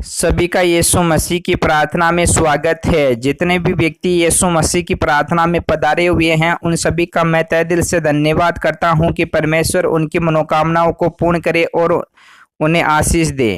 सभी का यीशु मसीह की प्रार्थना में स्वागत है। जितने भी व्यक्ति यीशु मसीह की प्रार्थना में पधारे हुए हैं उन सभी का मैं तहे दिल से धन्यवाद करता हूं कि परमेश्वर उनकी मनोकामनाओं को पूर्ण करे और उन्हें आशीष दे।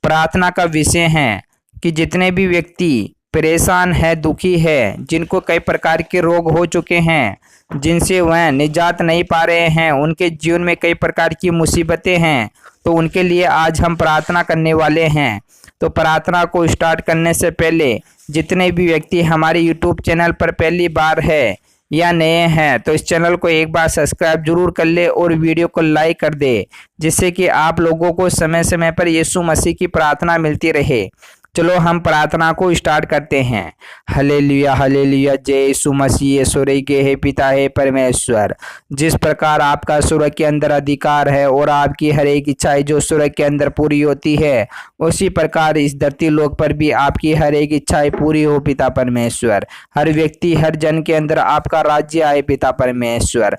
प्रार्थना का विषय है कि जितने भी व्यक्ति परेशान है, दुखी है, जिनको कई प्रकार के रोग हो चुके हैं, जिनसे वह निजात नहीं पा रहे हैं, उनके जीवन में कई प्रकार की मुसीबतें हैं, तो उनके लिए आज हम प्रार्थना करने वाले हैं। तो प्रार्थना को स्टार्ट करने से पहले जितने भी व्यक्ति हमारे यूट्यूब चैनल पर पहली बार है या नए हैं तो इस चैनल को एक बार सब्सक्राइब जरूर कर ले और वीडियो को लाइक कर दे, जिससे कि आप लोगों को समय समय पर यीशु मसीह की प्रार्थना मिलती रहे। चलो हम प्रार्थना को स्टार्ट करते हैं। हालेलुया हालेलुया, जय यीशु मसीह। स्वर्ग के हे पिता हे परमेश्वर, जिस प्रकार आपका स्वर्ग के अंदर अधिकार है और आपकी हर एक इच्छाएं जो स्वर्ग के अंदर पूरी होती है, उसी प्रकार इस धरती लोक पर भी आपकी हर एक इच्छाएं पूरी हो पिता परमेश्वर। हर व्यक्ति हर जन के अंदर आपका राज्य आए पिता परमेश्वर।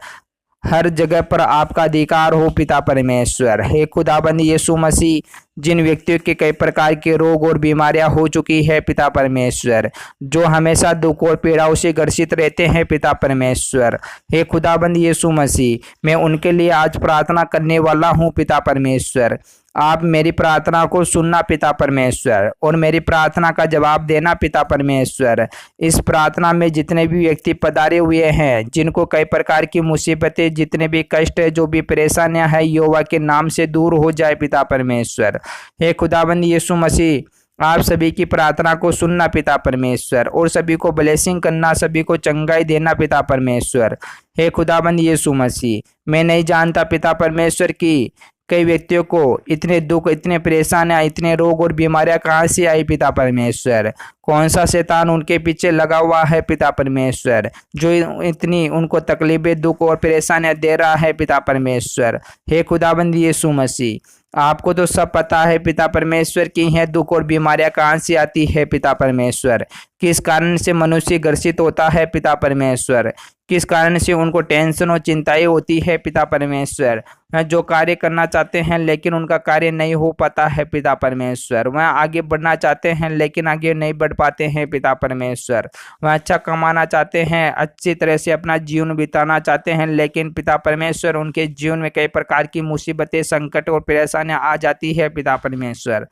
हर जगह पर आपका अधिकार हो पिता परमेश्वर। हे खुदाबंद यीशु मसीह, जिन व्यक्तियों के कई प्रकार के रोग और बीमारियां हो चुकी है पिता परमेश्वर, जो हमेशा दुख और पीड़ाओं से ग्रसित रहते हैं पिता परमेश्वर, हे खुदाबंद यीशु मसीह, मैं उनके लिए आज प्रार्थना करने वाला हूं पिता परमेश्वर। आप मेरी प्रार्थना को सुनना पिता परमेश्वर और मेरी प्रार्थना का जवाब देना पिता परमेश्वर। इस प्रार्थना में जितने भी व्यक्ति पधारे हुए हैं, जिनको कई प्रकार की मुसीबतें, जितने भी कष्ट है, जो भी परेशानियां हैं, यहोवा के नाम से दूर हो जाए पिता परमेश्वर। हे खुदाबंद यीशु मसीह, आप सभी की प्रार्थना को सुनना पिता परमेश्वर और सभी को ब्लेसिंग करना, सभी को चंगाई देना पिता परमेश्वर। हे खुदाबंद यीशु मसीह, मैं नहीं जानता पिता परमेश्वर की कई व्यक्तियों को इतने दुख, इतने परेशानियां, इतने रोग और बीमारियां कहाँ से आई पिता परमेश्वर। कौन सा शैतान उनके पीछे लगा हुआ है पिता परमेश्वर, जो इतनी उनको तकलीफें, दुख और परेशानियां दे रहा है पिता परमेश्वर। हे खुदाबंद यीशु मसीह, आपको तो सब पता है पिता परमेश्वर की है दुख और बीमारियां कहाँ से आती है पिता परमेश्वर, किस कारण से मनुष्य ग्रसित होता है पिता परमेश्वर, किस कारण से उनको टेंशन और चिंताएं होती है पिता परमेश्वर। वह जो कार्य करना चाहते हैं लेकिन उनका कार्य नहीं हो पाता है पिता परमेश्वर। वह आगे बढ़ना चाहते हैं लेकिन आगे नहीं बढ़ पाते हैं पिता परमेश्वर। वह अच्छा कमाना चाहते हैं, अच्छी तरह से अपना जीवन बिताना चाहते हैं, लेकिन पिता परमेश्वर उनके जीवन में कई प्रकार की मुसीबतें, संकट और परेशानियां आ जाती है पिता परमेश्वर।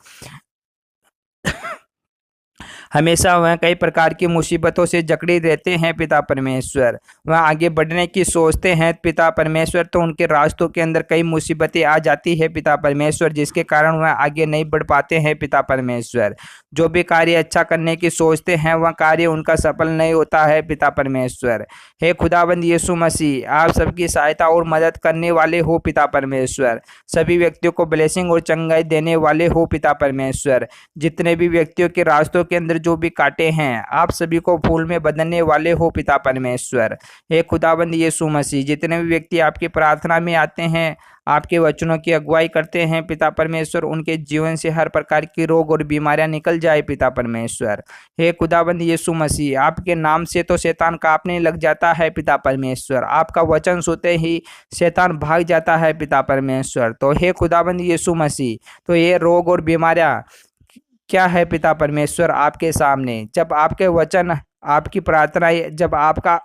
हमेशा वह कई प्रकार की मुसीबतों से जकड़े रहते हैं पिता परमेश्वर। वह आगे बढ़ने की सोचते हैं पिता परमेश्वर, तो उनके रास्तों के अंदर कई मुसीबतें आ जाती है पिता परमेश्वर, जिसके कारण वह आगे नहीं बढ़ पाते हैं पिता परमेश्वर। जो भी कार्य अच्छा करने की सोचते हैं वह कार्य उनका सफल नहीं होता है पिता परमेश्वर। हे खुदाबंद यीशु मसीह, आप सबकी सहायता और मदद करने वाले हो पिता परमेश्वर। सभी व्यक्तियों को ब्लेसिंग और चंगाई देने वाले हो पिता परमेश्वर। जितने भी व्यक्तियों के रास्तों के अंदर जो भी काटे हैं, आप सभी को फूल में बदलने वाले हो पिता परमेश्वर। हे खुदाबंद यीशु मसीह, जितने भी व्यक्ति आपकी प्रार्थना में आते हैं, आपके वचनों की अगुवाई करते हैं पिता परमेश्वर, उनके जीवन से हर प्रकार की रोग और बीमारियां निकल जाए पिता परमेश्वर। हे खुदाबंद यीशु मसीह, आपके नाम से तो शैतान कांपने लग जाता है पिता परमेश्वर। आपका वचन सुनते ही शैतान भाग जाता है पिता परमेश्वर। तो हे खुदाबंद यीशु मसीह, तो ये रोग और बीमारियां क्या है पिता परमेश्वर आपके सामने, जब आपके वचन, आपकी प्रार्थना, जब आपका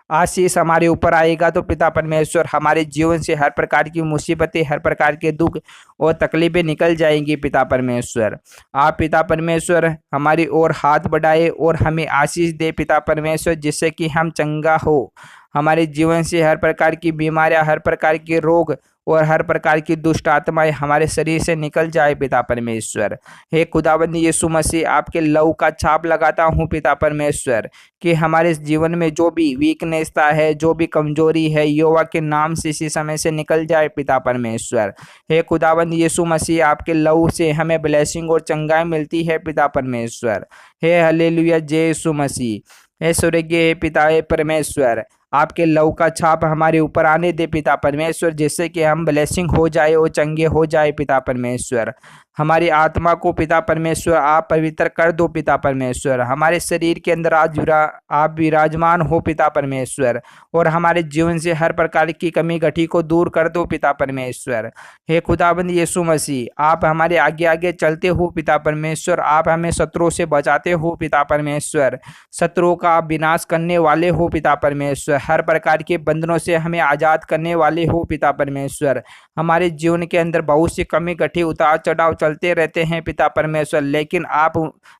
आशीष हमारे ऊपर आएगा तो पिता परमेश्वर हमारे जीवन से हर प्रकार की मुसीबतें, हर प्रकार के दुख और तकलीफें निकल जाएंगी पिता परमेश्वर। आप पिता परमेश्वर हमारी ओर हाथ बढ़ाए और हमें आशीष दे पिता परमेश्वर, जिससे कि हम चंगा हो, हमारे जीवन से हर प्रकार की बीमारियां, हर प्रकार के रोग और हर प्रकार की दुष्ट आत्माएं हमारे शरीर से निकल जाए पिता परमेश्वर। हे खुदाबंद यीशु मसीह, आपके लहू का छाप लगाता हूँ पिता परमेश्वर कि हमारे जीवन में जो भी वीकनेस है, जो भी कमजोरी है, यहोवा के नाम से इसी समय से निकल जाए पिता परमेश्वर। हे खुदाबंद यीशु मसीह, आपके लहू से हमें ब्लेसिंग और चंगाई मिलती है पिता परमेश्वर। हे हालेलुया, जय यीशु मसीह। हे स्वर्गीय पिता हे परमेश्वर, आपके लहू का छाप हमारे ऊपर आने दे पिता परमेश्वर, जिससे कि हम ब्लेसिंग हो जाए और चंगे हो जाए पिता परमेश्वर। हमारी आत्मा को पिता परमेश्वर आप पवित्र कर दो पिता परमेश्वर। हमारे शरीर के अंदर आज आप विराजमान हो पिता परमेश्वर, और हमारे जीवन से हर प्रकार की कमी घटी को दूर कर दो पिता परमेश्वर। हे खुदाबंद यीशु मसीह, आप हमारे आगे आगे चलते हो पिता परमेश्वर। आप हमें शत्रुओं से बचाते हो पिता परमेश्वर। शत्रुओं का आप विनाश करने वाले हो पिता परमेश्वर। हर प्रकार के बंधनों से हमें आज़ाद करने वाले हो पिता परमेश्वर। हमारे जीवन के अंदर बहुत सी कमी घटी उतार चढ़ाव चलते रहते हैं पिता परमेश्वर, लेकिन आप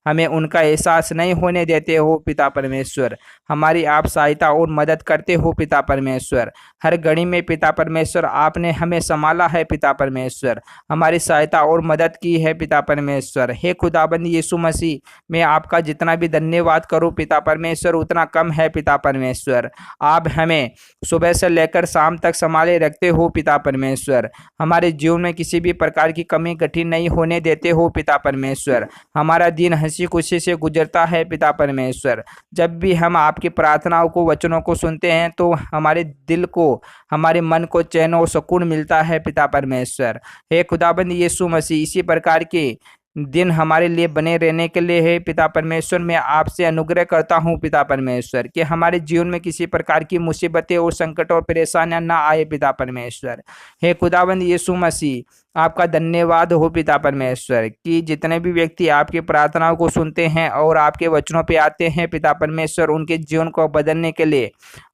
हमें उनका एहसास नहीं होने देते हो पिता परमेश्वर। हमारी आप सहायता और मदद करते हो पिता परमेश्वर। हर घड़ी में पिता परमेश्वर आपने हमें संभाला है पिता परमेश्वर, हमारी सहायता और मदद की है पिता परमेश्वर। हे खुदाबंद यीशु मसीह, मैं आपका जितना भी धन्यवाद करूं पिता परमेश्वर उतना कम है पिता परमेश्वर। आप हमें सुबह से लेकर शाम तक संभाले रखते हो पिता परमेश्वर। हमारे जीवन में किसी भी प्रकार की कमी घटी नहीं होने देते हो पिता परमेश्वर। हमारा दिन हंसी खुशी से गुजरता है पिता परमेश्वर। जब भी हम आपकी प्रार्थनाओं को वचनों को सुनते हैं तो हमारे दिल को, हमारे मन को चैन और सुकून मिलता है पिता परमेश्वर। हे खुदाबंद यीशु मसीह, इसी प्रकार के दिन हमारे लिए बने रहने के लिए है पिता परमेश्वर। मैं आपसे अनुग्रह करता हूँ पिता परमेश्वर कि हमारे जीवन में किसी प्रकार की मुसीबतें और संकट और परेशानियां ना आए पिता परमेश्वर। हे खुदाबंद यीशु मसीह, आपका धन्यवाद हो पिता परमेश्वर कि जितने भी व्यक्ति आपकी प्रार्थनाओं को सुनते हैं और आपके वचनों पे आते हैं पिता परमेश्वर, उनके जीवन को बदलने के लिए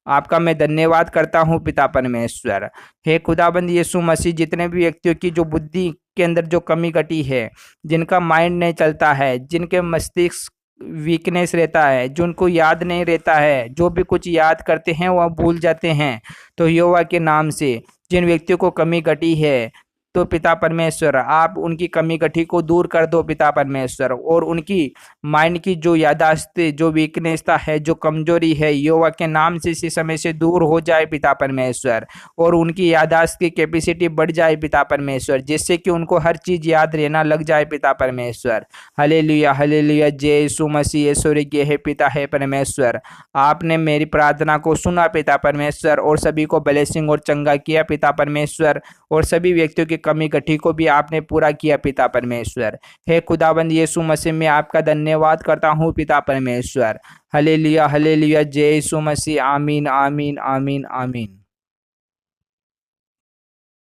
आपका मैं धन्यवाद करता हूँ पिता परमेश्वर। हे खुदाबंद यीशु मसीह, जितने भी व्यक्तियों की जो बुद्धि के अंदर जो कमी घटी है, जिनका माइंड नहीं चलता है, जिनके मस्तिष्क वीकनेस रहता है, जो उनको याद नहीं रहता है, जो भी कुछ याद करते हैं वह भूल जाते हैं, तो यहोवा के नाम से जिन व्यक्तियों को कमी घटी है तो पिता परमेश्वर आप उनकी कमी घटी को दूर कर दो पिता परमेश्वर, और उनकी माइंड की जो यादाश्त, जो वीकनेस है, जो कमजोरी है, यहोवा के नाम से इसी समय से दूर हो जाए पिता परमेश्वर, और उनकी यादाश्त की कैपेसिटी बढ़ जाए पिता परमेश्वर, जिससे कि उनको हर चीज याद रहना लग जाए पिता परमेश्वर। हालेलुया हालेलुया, जय यीशु मसीह। स्वर्गीय है पिता है परमेश्वर, आपने मेरी प्रार्थना को सुना पिता परमेश्वर, और सभी को ब्लेसिंग और चंगा किया पिता परमेश्वर, और सभी व्यक्तियों की कमी घटी को भी आपने पूरा किया पिता परमेश्वर। हे खुदाबंद यीशु मसीह, मैं आपका धन्यवाद करता हूँ पिता परमेश्वर। हालेलुया हालेलुया, जय यीशु मसीह। आमीन आमीन आमीन आमीन।